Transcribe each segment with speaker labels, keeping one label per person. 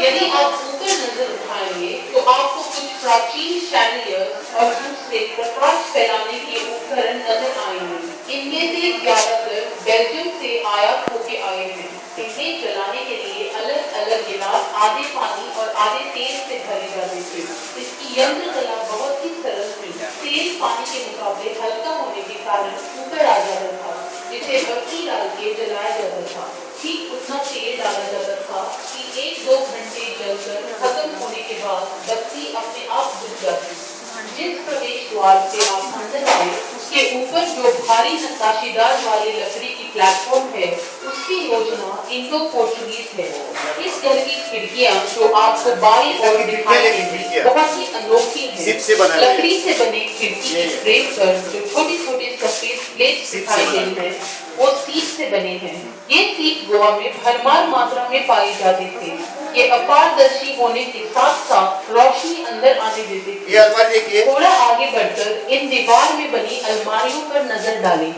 Speaker 1: यदि आप ऊपर नजर उठाएंगे तो आपको कुछ प्राचीन शैंडलियर्स और दूसरे प्रकाश फैलाने के उपकरण नजर आएंगे। इनमें से ज्यादातर बेल्जियम से आयात होके आए हैं। इन्हें जलाने के लिए अलग अलग गिलास आधे पानी और आधे तेल से भरे जाते थे। इसकी यंत्र कला बहुत ही सरल थी। तेल पानी के मुकाबले हल्का होने के कारण ऊपर आ जाता था, जिसे बत्ती डाल के जलाया जाता था। ठीक उतना तेल डाला जाता था कि 1-2 घंटे जलकर खत्म होने के बाद बत्ती अपने आप बुझ जाती। जिस प्रवेश द्वार से आप अंदर आए उसके ऊपर जो भारी नक्काशीदार वाली लकड़ी की प्लेटफॉर्म है, उसकी योजना इंडो पोर्चुगीज है। इस घर की खिड़कियां जो आपको बाईं ओर दिखाई देंगी बहुत ही अनोखी है। लकड़ी से बने खिड़की की फ्रेम पर जो छोटे-छोटे सफेद प्लेट्स दिखाई देते हैं, वो सीप से बने हैं। ये सीप गोवा में भरमार मात्रा में पाए जाते थे। ये अपारदर्शी होने के साथ साथ रोशनी अंदर आने देते थे।
Speaker 2: ये अलमारी देखिए।
Speaker 1: थोड़ा आगे बढ़कर इन दीवार में बनी अलमारियों पर नजर डालें।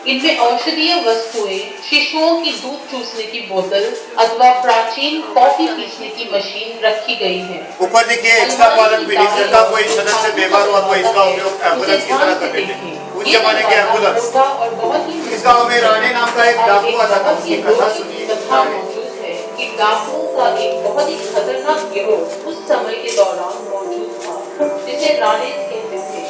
Speaker 1: इनमें औषधीय वस्तुएं, शिशुओं की दूध चूसने की बोतल अथवा प्राचीन कॉफी पीसने की मशीन रखी गई है।
Speaker 2: ऊपर देखिए एक्स्ट्रा कॉलम फिटिंग का कोई सदस्य बीमार हुआ तो इसका उपयोग एम्बुलेंस की तरह करते थे। उस जमाने के एम्बुलेंस।
Speaker 1: और बहुत ही
Speaker 2: इस गांव में राणे नाम का एक डाकू आता था, उसकी कथा सुनिए।
Speaker 1: कथा मौजूद है कि डाकुओं का एक बहुत ही खतरनाक गिरोह उस समय के दौरान मौजूद था, जिसे राणे कहते थे।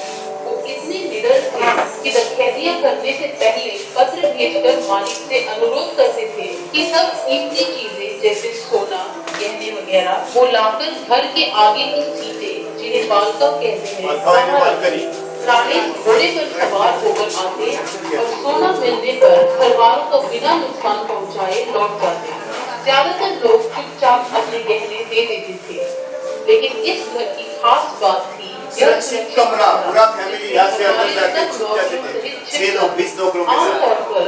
Speaker 1: वो इतने निडर थे कि डकैतियां करने से पहले पत्र भेजकर मालिक से अनुरोध करते थे कि सब कीमती चीजें जैसे सोना, गहने वगैरह वो लाकर घर के आगे की सीटें, जिन्हें बालका कहते हैं, राणे घोड़े पर सवार होकर आते और सोना मिलने पर परिवारों को बिना नुकसान पहुंचाए लौट जाते। ज्यादातर लोग चुपचाप अपने गहने दे देते थे, लेकिन इस घर की खास बात थी
Speaker 2: कमरा पूरा फैमिली यहाँ से अंदर जाके छुप जाते थे। 6-20 लोग के साथ।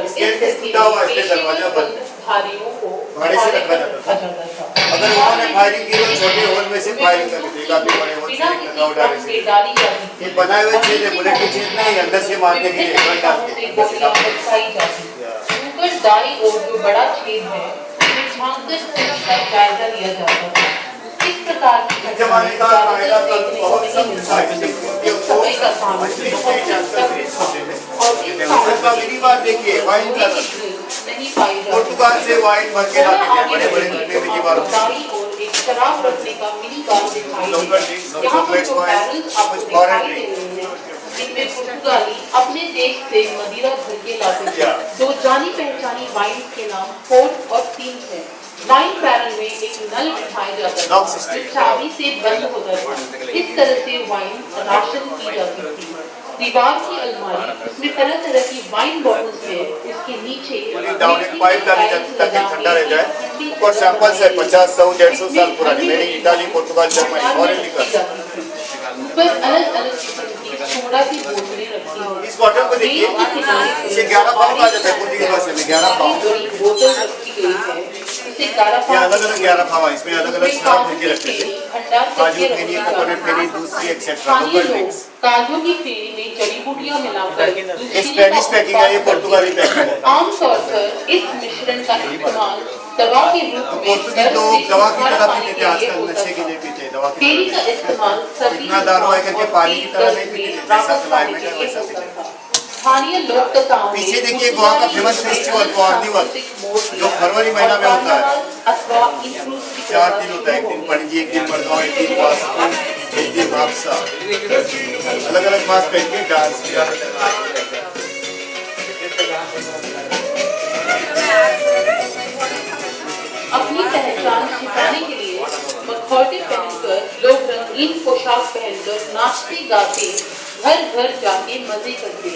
Speaker 2: इसके टूटा हुआ इसके दरवाजा बंद
Speaker 1: धारियों को
Speaker 2: भाड़े से रखा जाता था। अगर उन्होंने फायरिंग की तो छोटे हॉल में से फायरिंग कर देते, काफी बड़े हॉल से लगाओ डाले से। ये बनाए हुए चीज है, बुलेट की चीज नहीं, अंदर से मारने के लिए गन डाल के।
Speaker 1: ऊपर दाईं ओर जो बड़ा छेद है, उसमें झांककर उसका जायजा लिया जाता था। इस प्रकार की
Speaker 2: जमाने का कायदा तो बहुत सब
Speaker 1: समय का सामान और
Speaker 2: पहली बार देखिए वाइन कलर
Speaker 1: नहीं पाई जाती।
Speaker 2: पुर्तगाल से वाइन भर के लाते थे, बड़े-बड़े डिब्बे में दीवारों पे।
Speaker 1: दाईं ओर एक शराब रखने का मिनी बार दिखाई देता है। यहाँ पर जो बैरल्स आपको दिखाई दे रहे हैं, इनमें पुर्तगाली अपने देश से मदिरा भर के लाते थे। दो जानी पहचानी वाइन के नाम फोर्ट और थीम्स है। वाइन बैरल में एक नल बिठाया जाता था जो चाबी से बंद होता था। इस तरह से वाइन राशन की जाती थी। दीवार की अलमारी, उसमें तरह तरह की वाइन बॉटल्स है। उसके नीचे
Speaker 2: एक पाइप डाली जाती ताकि ठंडा रह जाए। ऊपर सैंपल्स है 50, 100, 150 साल पुरानी, made in Italy, Portugal, Germany और अमेरिका।
Speaker 1: ऊपर अलग-अलग किस्म की सोडा की बोतलें रखी हैं।
Speaker 2: इस बॉटल को देखिए, इसे 11 पाव कहा जाता है पुर्तगाली भाषा में। 11 पाव
Speaker 1: बोतल रखी गई है। इसे 11 पाव
Speaker 2: अलग-अलग 11 पाव, इसमें अलग-अलग शराब भर के रखते थे। काजू फेनी, कोकोनट फेनी, दूसरी एक्सेट्रा, लोकल ड्रिंक्स।
Speaker 1: काजू की फेनी में जड़ी बूटियां मिलाकर
Speaker 2: स्पेनिश पैकिंग है, ये पुर्तगाली पैकिंग है।
Speaker 1: आमतौर पर इस मिश्रण का इस्तेमाल दवा के रूप में
Speaker 2: लोग दवा की तरह पीते थे, आजकल नशे के लिए पीते हैं दवा की
Speaker 1: फेनी का इस्तेमाल
Speaker 2: इतना दारू है करके पानी की तरह नहीं पीते थे, जैसा क्लाइमेट है वैसा पीते थे।
Speaker 1: स्थानीय लोक कथाओं में
Speaker 2: पीछे देखिए गोवा का फेमस फेस्टिवल कार्निवल जो फरवरी महीना में होता है। 4 दिन होता है, एक दिन पणजी, एक दिन मडगांव, एक दिन वास्को, एक दिन भापसा। अलग-अलग मास्क पहन के डांस किया।
Speaker 1: अपनी पहचान छिपाने के लिए मखौटे पहनकर लोग रंगीन पोशाक पहनकर नाचते गाते घर घर जाके मजे करते।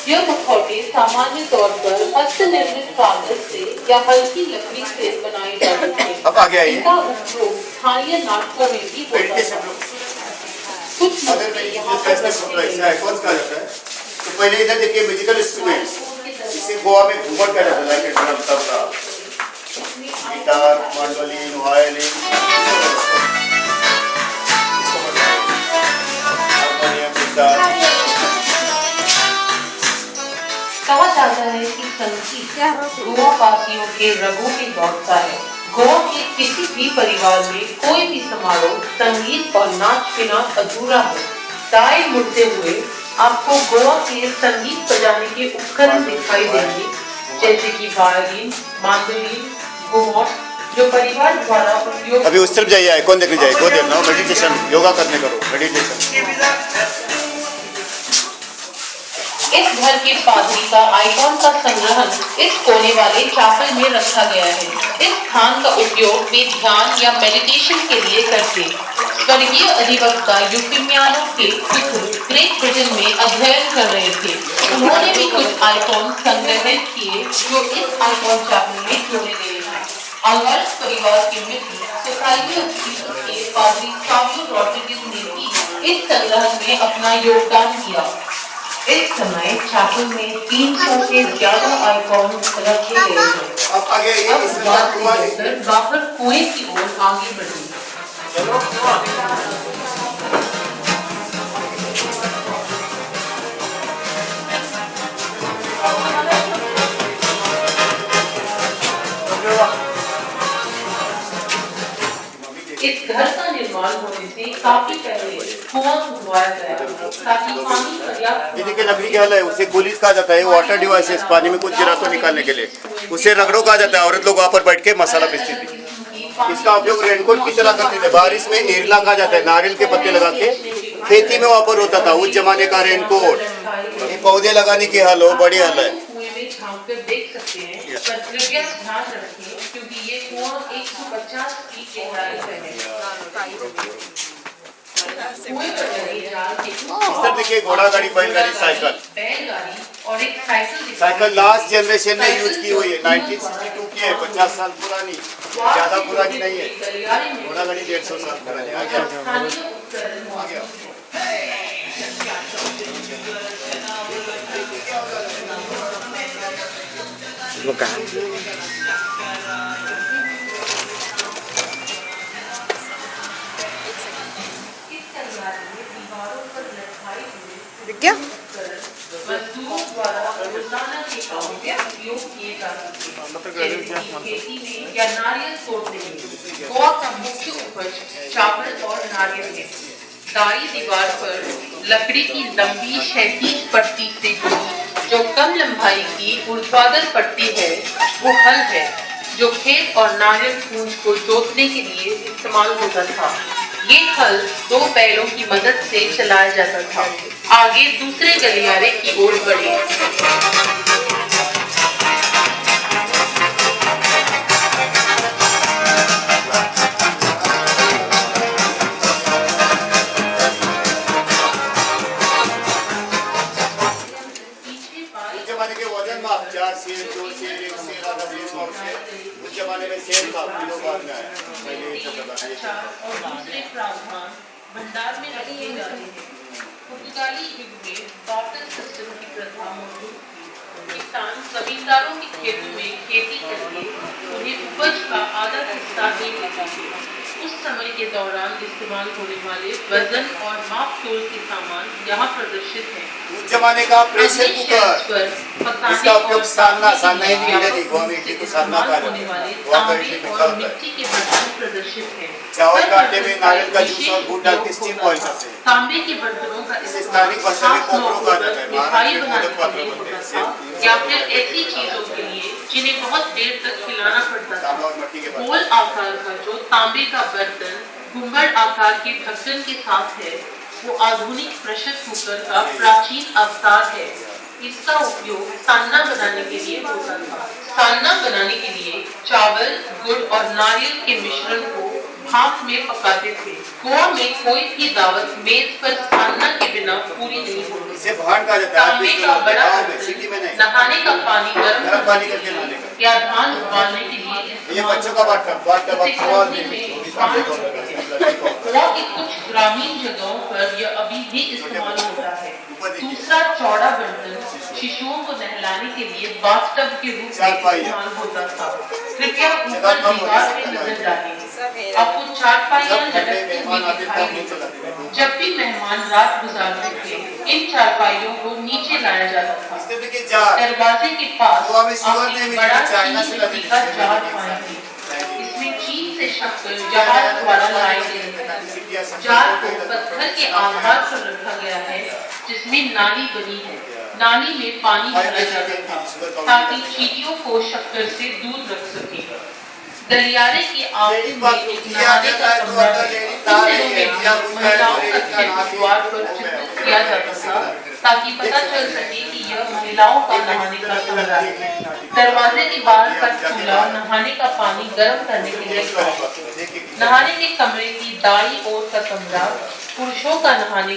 Speaker 1: यह मखौटे सामान्य तौर पर हस्तनिर्मित कागज से या हल्की लकड़ी से बनाए जाते थे।
Speaker 2: अब आ गया ये।
Speaker 1: इनका उपयोग स्थानीय नाटकों में भी होता था। कुछ
Speaker 2: अगर यहाँ पर आइकॉन्स कहा जाता है तो पहले इधर देखिए म्यूजिकल इंस्ट्रूमेंट्स, इसे गोवा में घूमर कहा जाता है, drum, tabla, guitar, mandolin, violin, harmonium, guitar.
Speaker 1: कहा जाता है कि संगीत गोवा वासियों के रगों में दौड़ता है। गोवा के किसी भी परिवार में कोई भी समारोह संगीत और नाच बिना अधूरा है। दाएं मुड़ते हुए आपको गोवा के संगीत बजाने के उपकरण दिखाई देंगे, जैसे कि वायलिन, मांडोलिन, घुमट, जो परिवार द्वारा उपयोग।
Speaker 2: अभी उस तरफ जाइए, कौन देखने जाए, कौन देखना हो, मेडिटेशन, योगा करने करो, मेडिटेशन।
Speaker 1: इस घर के पादरी का आइकॉन का संग्रहण इस कोने वाले चापल में रखा गया है। इस स्थान का उपयोग वे ध्यान या मेडिटेशन के लिए करते। स्वर्गीय अधिवक्ता यूफिमियानो के पुत्र ग्रेट ब्रिटेन में अध्ययन कर रहे थे। उन्होंने भी कुछ आइकॉन संग्रहित किए जो इस आइकॉन चापल में जोड़े गए हैं। अल्वर्स परिवार के मित्र सोसाइटी ऑफ जीसस के पादरी सावियो रॉड्रिगेज ने भी इस संग्रहण में अपना योगदान किया। इस समय चापल में 300 से ज्यादा आइकॉन रखे गए हैं।
Speaker 2: अब आगे
Speaker 1: बाहर कुएं की ओर आगे बढ़े। इस घर का निर्माण होने से काफी पहले कुआं खुदवाया गया ताकि पानी पर्याप्त।
Speaker 2: दीदी के लकड़ी क्या है, उसे गोलीज कहा जाता है, वाटर डिवाइसेस, पानी में कुछ गिरा तो निकालने के लिए उसे रगड़ो कहा जाता है। औरत लोग वहाँ पर बैठ के मसाला पीसती थी। इसका उपयोग रेनकोट की तरह करते थे। बारिश में एरला कहा जाता है, नारियल के पत्ते लगा के खेती में वहाँ पर होता था उस जमाने का रेनकोट। ये पौधे लगाने की हाल हो, बड़ी हाल है।
Speaker 1: देख सकते हैं, पर कृपया ध्यान रखें क्योंकि ये कुआं 150 फीट गहराई पर है।
Speaker 2: इधर देखिए, घोड़ा गाड़ी, बैलगाड़ी, साइकिल,
Speaker 1: बैलगाड़ी और एक साइकिल।
Speaker 2: साइकिल लास्ट जनरेशन ने यूज की हुई है, 1962 की है, 50 साल पुरानी, ज्यादा पुरानी नहीं है। घोड़ा गाड़ी 150 साल पुरानी। आ गया। वो कहाँ?
Speaker 3: क्या?
Speaker 1: मजदूरों द्वारा रोजाना के काम में उपयोग किए जा सकते हैं। खेती में या नारियल तोड़ने में गोवा का मुख्य उपज चावल और नारियल है। दाई दीवार पर लकड़ी की लंबी क्षैतिज पट्टी से जुड़ी जो कम लंबाई की ऊर्ध्वाधर पट्टी है वो हल है, जो खेत और नारियल पूंज को जोतने के लिए इस्तेमाल होता था। ये हल 2 बैलों की मदद से चलाया जाता था। आगे दूसरे गलियारे की ओर बढ़े।
Speaker 2: उस जमाने में सेब था, किलो बाद में आया।
Speaker 1: और दूसरे प्रावधान भंडार में रखे जाते हैं। पुर्तगाली युग में बॉटल सिस्टम की प्रथा मौजूद थी। किसान जमींदारों के खेतों में खेती करके उन्हें उपज का आधा हिस्सा दे देते थे। उस समय के दौरान इस्तेमाल होने वाले वजन और माप तोल के सामान यहाँ प्रदर्शित हैं।
Speaker 2: उस जमाने का प्रेशर कुकर, इसका उपयोग सानना इडली को सानना कहा जाता है।
Speaker 1: और मिट्टी के बर्तन प्रदर्शित हैं।
Speaker 2: चावल का आटे में नारियल का जूस और गुड़ डाल के स्टीम बॉईल करते हैं।
Speaker 1: तांबे के बर्तनों का
Speaker 2: स्थानीय भाषा में कोपरो कहा जाता है।
Speaker 1: मिठाई बनाने के लिए होता था या फिर ऐसी चीजों के लिए जिन्हें बहुत देर तक खिलाना पड़ता था। गोल आकार का जो तांबे का बर्तन घुंघड़ आकार के ढक्कन के साथ है वो आधुनिक प्रेशर कुकर का प्राचीन अवतार है। इसका उपयोग सान्ना बनाने के लिए होता था। सान्ना बनाने के लिए चावल, गुड़ और नारियल के मिश्रण को भाप में पकाते थे। गोवा में कोई भी दावत मेज पर सान्ना के बिना पूरी नहीं होती।
Speaker 2: इसे भांड कहा जाता है।
Speaker 1: तांबे का बड़ा बर्तन नहाने का पानी गर्म
Speaker 2: पानी करके नहाने का
Speaker 1: या धान उबालने के लिए
Speaker 2: ये बच्चों का
Speaker 1: गोवा के कुछ ग्रामीण जगहों पर यह अभी भी इस्तेमाल होता है। दूसरा चौड़ा बर्तन शिशुओं को नहलाने के लिए बाथटब के रूप में इस्तेमाल होता था। कृपया ऊपर दीवार में नजर डालें। आपको चारपाइयां लटकती हुई दिखाई देंगी। जब भी मेहमान रात गुजारते थे, इन चारपाइयों को नीचे लाया जाता था। दरवाजे के पास आप एक बड़ा का जार पाएंगे। इसमें शक्कर जहाज द्वारा लाए गए जार को पत्थर के आधार पर रखा गया है जिसमें नाली बनी है। नाली में पानी भरा जाता था ताकि चींटियों को शक्कर से दूर रख सके। गलियारे के आगे में एक नहाने का कमरा है। इन दिनों में महिलाओं का चित्र द्वार पर चित्रित किया जाता था ताकि पता चल सके कि यह महिलाओं का नहाने का कमरा है। दरवाजे के बाहर का चूल्हा नहाने का पानी गर्म करने के लिए था। नहाने के कमरे की दाईं ओर का कमरा पुरुषों का नहाने